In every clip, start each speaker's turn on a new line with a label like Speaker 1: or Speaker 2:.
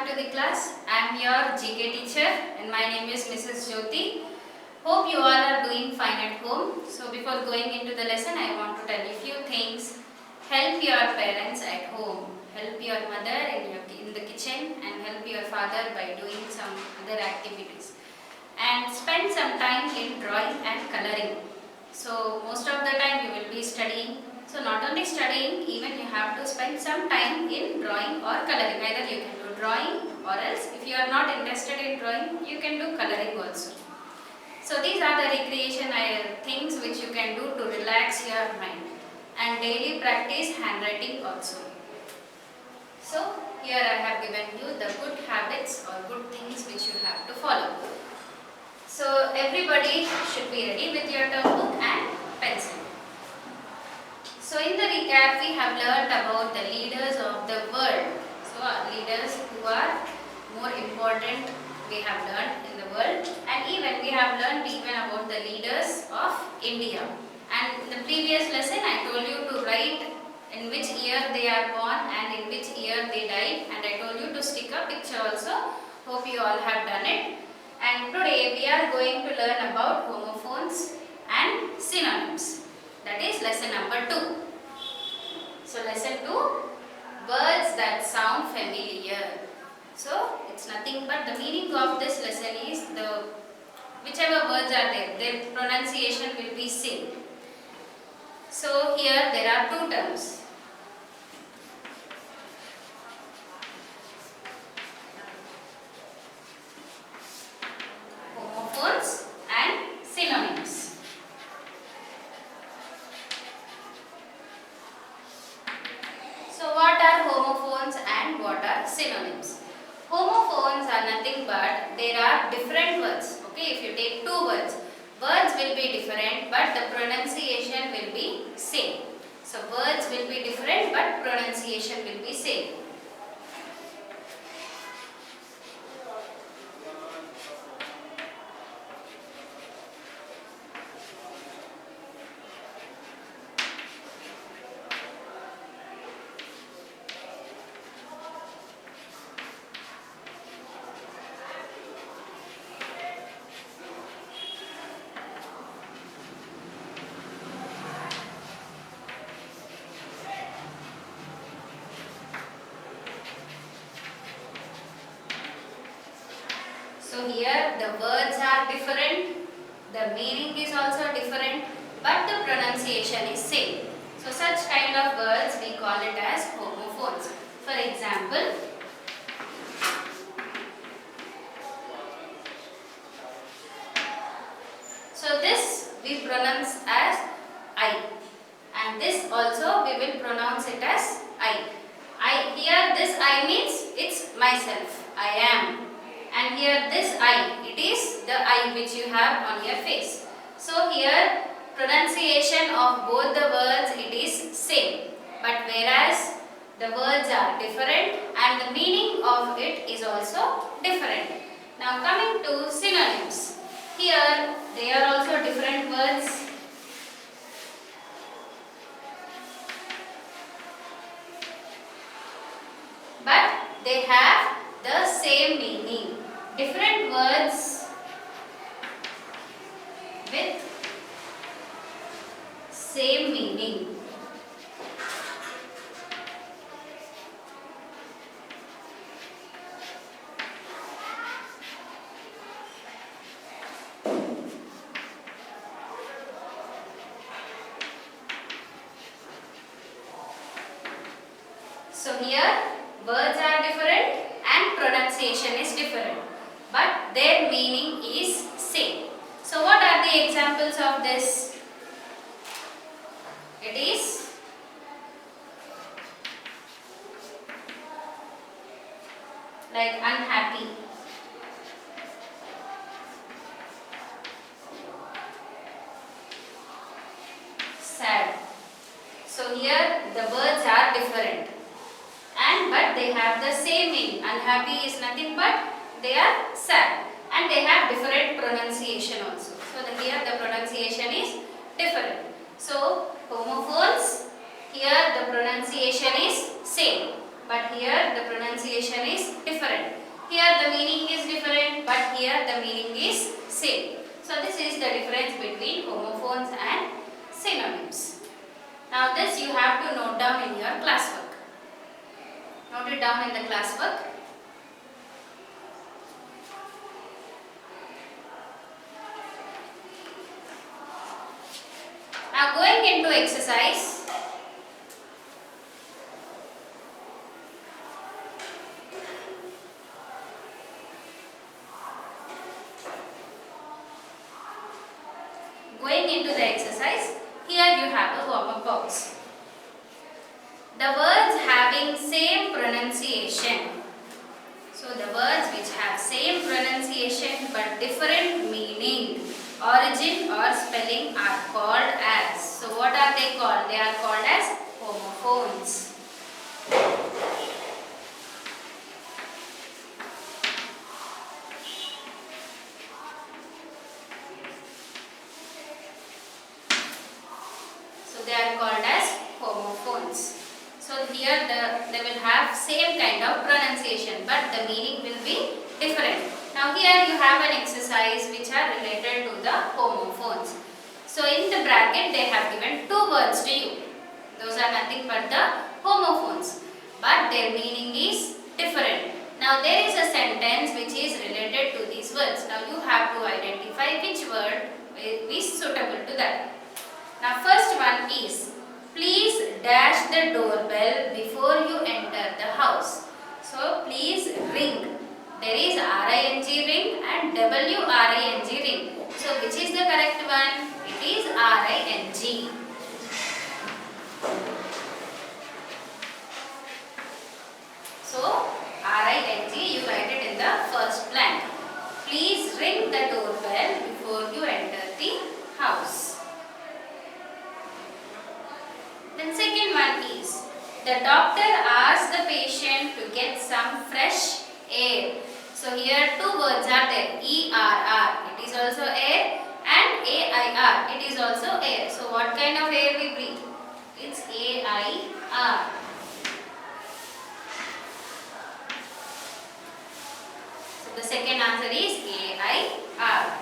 Speaker 1: to the class. I am your GK teacher and my name is Mrs. Jyoti. Hope you all are doing fine at home. So before going into the lesson, I want to tell you a few things. Help your parents at home. Help your mother in the kitchen and help your father by doing some other activities. And spend some time in drawing and coloring. So most of the time you will be studying. So not only studying, even you have to spend some time in drawing or coloring. Either you can do drawing or else if you are not interested in drawing, you can do coloring also. So these are the recreation things which you can do to relax your mind. And daily practice handwriting also. So here I have given you the good habits or good things which you have to follow. So everybody should be ready with your term book and pencil. So in the recap we have learned about the leaders of the world. So leaders who are more important we have learned in the world, and even we have learned even about the leaders of India. And in the previous lesson I told you to write in which year they are born and in which year they died, and I told you to stick a picture also. Hope you all have done it. And today we are going to learn about homophones and synonyms. That is lesson number 2. So lesson 2, words that sound familiar. So it's nothing but the meaning of this lesson is whichever words are there, their pronunciation will be same. So here there are two terms. Homophones and synonyms. So what are homophones and what are synonyms? Homophones are nothing but there are different words. Okay, if you take two words, words will be different but the pronunciation will be same. So words will be different but pronunciation will be same. So here the words are different, the meaning is also different, but the pronunciation is same. So such kind of words we call it as homophones. For example, so this we pronounce as I, and this also we will pronounce it as I. Here this I means it's myself, I am. And here this I, it is the I which you have on your face. So here pronunciation of both the words it is same, but whereas the words are different and the meaning of it is also different. Now coming to synonyms. Here they are also different words. But they have the same meaning. Different words with same meaning. So here words are different and pronunciation is different, but their meaning is same. So what are the examples of this? It is like unhappy, sad. So here the words are different, but they have the same meaning. Unhappy is nothing but they are sad, and they have different pronunciation also. So here the pronunciation is different. So homophones, here the pronunciation is same, but here the pronunciation is different. down in your classwork. Note it down in the classwork. Now going into exercise. Going into the exercise, here you have a warm-up box. The words having same pronunciation. So the words which have same pronunciation but different meaning, origin or spelling are called as. So what are they called? They are called as homophones. So they are called as homophones. So here they will have same kind of pronunciation but the meaning will be different. Now here you have an exercise which are related to the homophones. So in the bracket they have given two words to you. Those are nothing but the homophones but their meaning is different. Now there is a sentence which is related to these words. Now you have to identify which word is suitable to that. Now first one is, please dash the doorbell before you enter the house. So please ring. There is R-I-N-G ring and W-R-I-N-G ring. So which is the correct one? It is R-I-N-G. So R-I-N-G you write it in the first blank. Please ring the doorbell before you enter the house. Then second one is, the doctor asked the patient to get some fresh air. So here two words are there, E-R-R, it is also air, and A-I-R, it is also air. So what kind of air we breathe? It's A-I-R. So the second answer is A-I-R.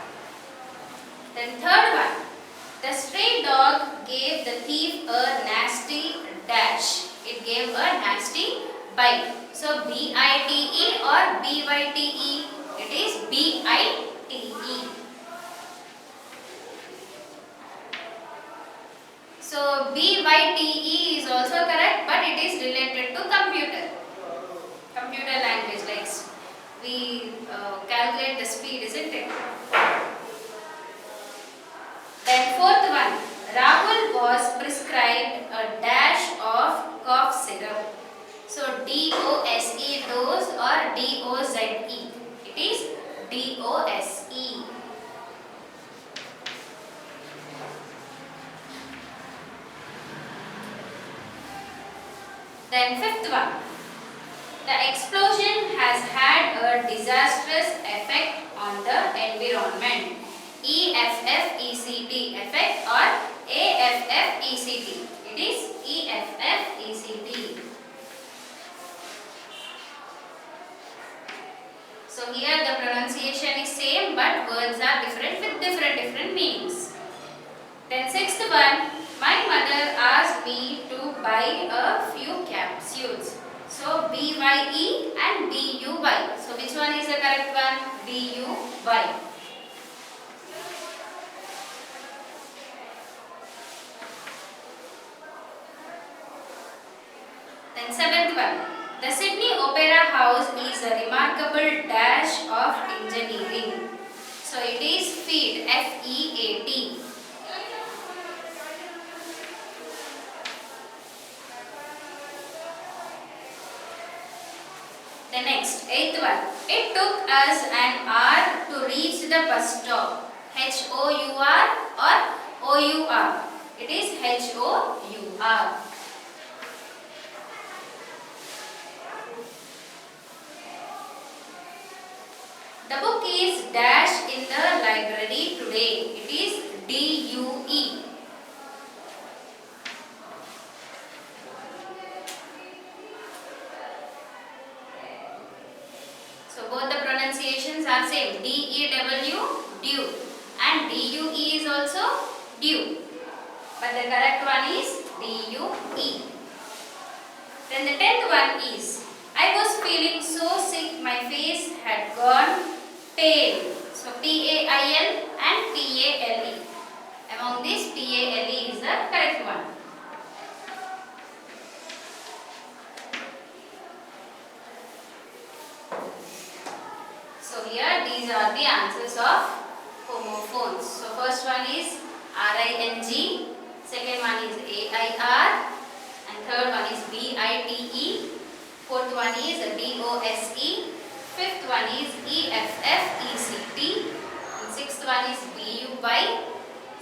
Speaker 1: Then third one. The stray dog gave the thief a nasty dash. It gave a nasty bite. So B-I-T-E or B-Y-T-E? It is B-I-T-E. So B-Y-T-E is also correct but it is related to computer. Computer language, like we calculate the speed, isn't it? Then fourth one, Rahul was prescribed a dash of cough syrup. So D-O-S-E, dose or D-O-Z-E. It is D-O-S-E. Then fifth one, the explosion has had a disastrous effect on the environment. E-F-F-E-C-T, effect or A-F-F-E-C-T. It is E-F-F-E-C-T. So here the pronunciation is same but words are different with different meanings. Then sixth one, my mother asked me to buy a few capsules. So B-Y-E and B-U-Y. So which one is the correct one? B-U-Y. Then seventh one, the Sydney Opera House is a remarkable dash of engineering. So it is feat, F-E-A-T. The next, eighth one, it took us an hour to reach the bus stop. H-O-U-R or O-U-R. It is H-O-U-R. The book is dash in the library today. It is D-U-E. So both the pronunciations are same. D-E-W, dew. And D-U-E is also dew. But the correct one is D-U-E. Then the 10th one is, I was feeling so sick, my face had gone pale. So P-A-I-L and P-A-L-E. Among these, P-A-L-E is the correct one. So here these are the answers of homophones. So first one is R-I-N-G, second one is A-I-R, and third one is B-I-T-E, fourth one is D-O-S-E, fifth one is E-F-F-E-C-T, and sixth one is B-U-Y,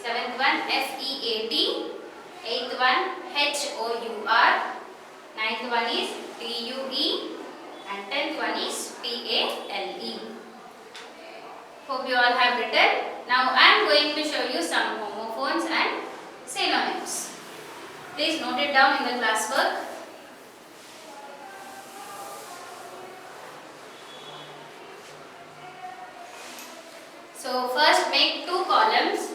Speaker 1: seventh one F-E-A-T, eighth one H-O-U-R, ninth one is T-U-E, and 10th one is P-A-L-E. Hope you all have written. Now I am going to show you some homophones and synonyms. Please note it down in the class work. So first make two columns.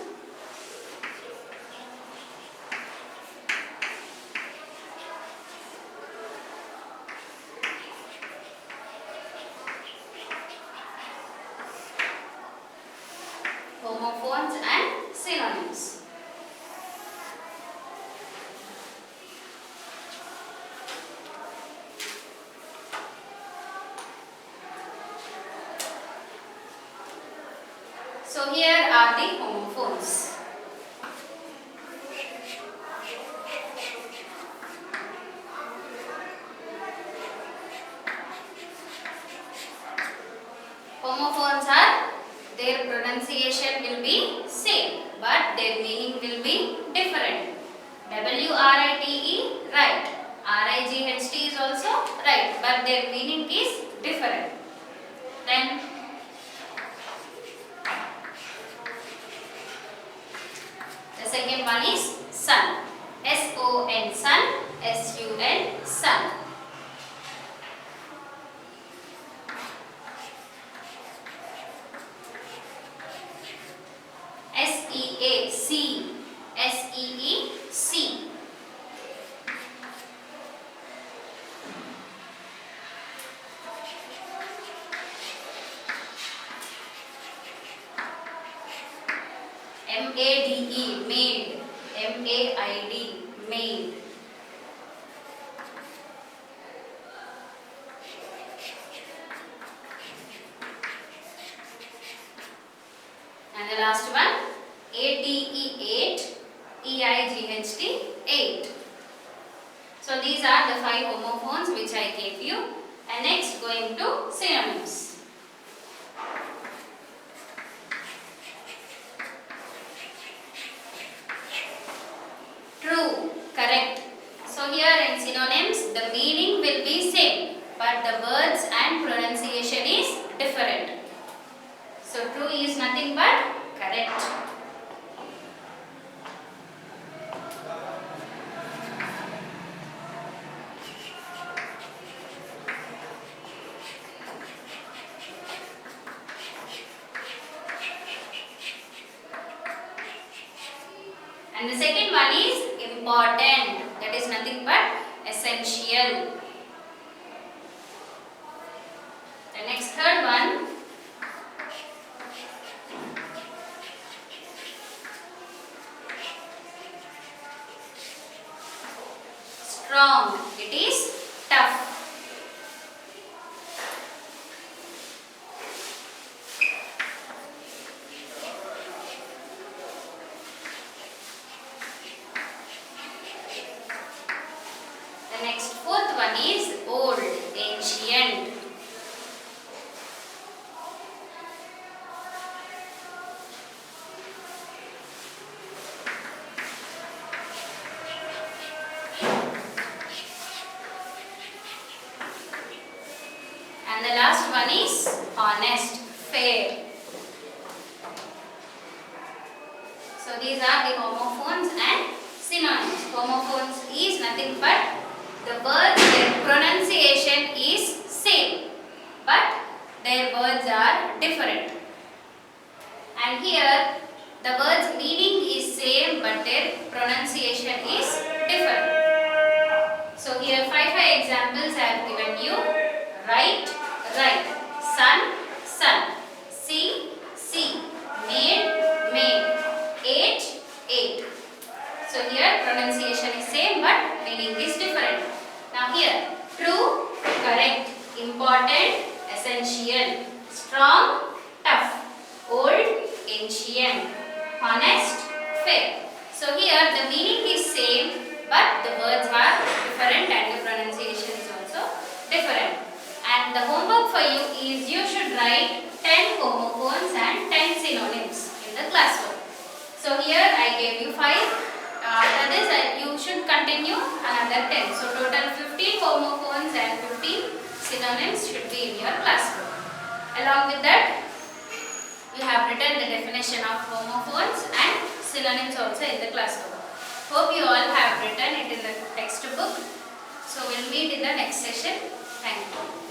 Speaker 1: Homophones and synonyms. So here are the homophones. Homophones are, their pronunciation will be same, but their meaning will be different. W-R-I-T-E, right. R-I-G-H-T is also right, but their meaning is different. Then the second one is sun. S-O-N, sun. S-U-N, sun. S-E-A-C. S-E-E-C. M-A-D-E, maid. M-A-I-D, maid. And the last one, A-T-E, 8, E-I-G-H-T, 8. So these are the 5 homophones which I gave you. And next going to synonyms. True, correct. So here in synonyms, the meaning will be same, but the words and pronunciation is different. So true is nothing but correct. And the second one is important. That is nothing but essential. The next third one, strong. It is tough. The next fourth one is old, ancient. And the last one is honest, fair. So these are the homophones and synonyms. Homophones is nothing but the words, their pronunciation is same, but their words are different. And here the words meaning is same, but their pronunciation is different. So here here 5 examples I have given you. Right, right. Sun, sun. See, see. Made, made. Ate, ate. So here pronunciation is same but meaning is different. Now here true, correct, important, essential, strong, tough, old, ancient, honest, fair. So here the meaning is same but the words are different and the pronunciation is also different. And the homework for you is you should write 10 homophones and 10 synonyms in the classwork. So here I gave you 5. After this you should continue another 10. So total 15 homophones and 15 synonyms should be in your classwork. Along with that you have written the definition of homophones and synonyms also in the classwork. Hope you all have written it in the textbook. So we'll meet in the next session. Thank you.